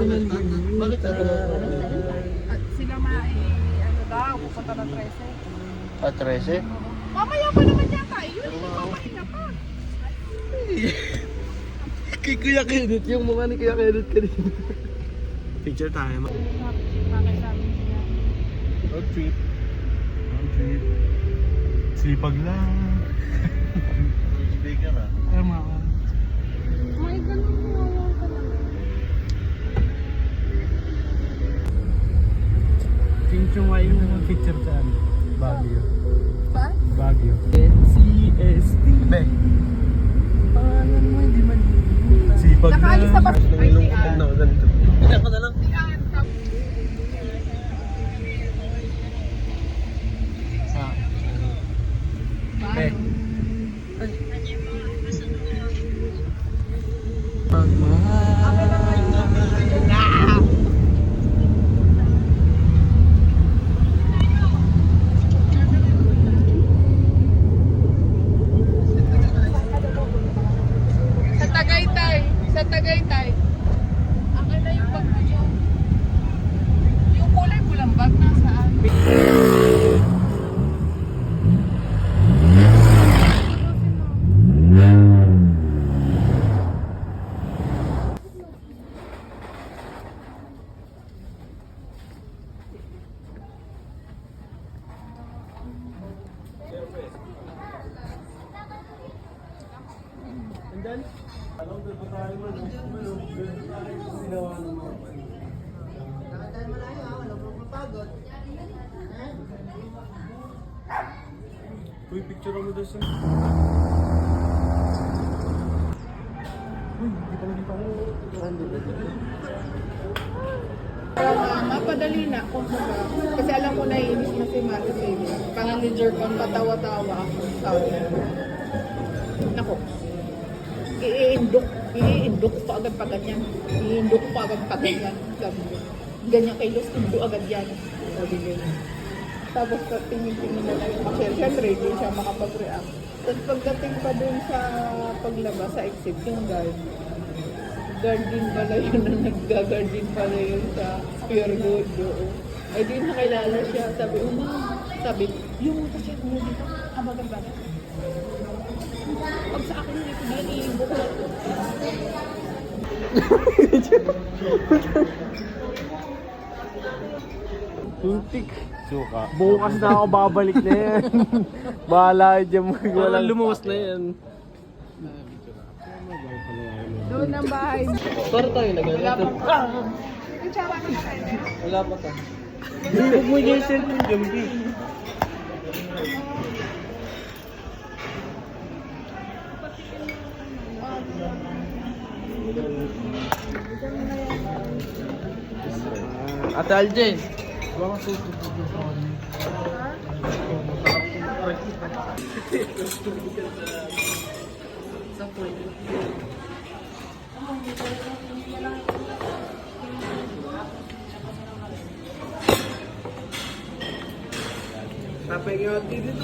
Bakit At sila ano daw, pupunta ng 13. 13? Mamaya pa naman yata, yun, papahinga pa. Kay Kuya Kenneth, yung mukha ni Kuya Kenneth kanina. Picture tayo. Pakisabi niya. Road trip. Road trip. Sipag lang. Speaker ah. Tama. May ganun mo ka lang. Yung nga yung picture sa ano? Baguio. Saan? Baguio. NCST. Be. Pangalan mo hindi man. Sipag lang. Nakaalis na ba? Ay, si Ann. Na ganito. Kaya ko na lang. Si Ann. Be. Pagmahal. Sa Tagaytay. Sa Tagaytay. Akin na yung bag mo dyan. Yung kulay pulang bag nasaan? Uy, picture mo doon sa... Uy, hindi pala dito ako. Mapadali na kung baga. Kasi alam ko na inis na si Mati Sili. Pang-manager ko, patawa-tawa ako. Sabi. Nako. Iindok pa agad pa ganyan. Iindok pa agad pa ganyan. Sabi ko. Ganyan kay Los, indo agad yan. Sabi ko. Tapos tingin-tingin na lang yung cashier. Siyempre, hindi siya makapag-react. Tapos pagdating pa dun sa paglabas sa exit, yung guard. Guard din pala yun na nag-guard din pala yun sa Square Road. Ay di nakilala siya. Sabi, sabi, yung cashier mo dito, habagan ba? Pag sa akin, hindi ko din iimbok lang. Tuntik. Suka. Bukas na ako babalik na yan. Bahala dyan mo. Walang lumuwas na yan. Doon ang bahay. Para tayo na Wala ganito. pa. Yung tsawa na tayo. Wala pa ka. Huwag mo niya yung cellphone dyan, B. Ate Aljen. Baka susunod yung phone. Tapos yung dito.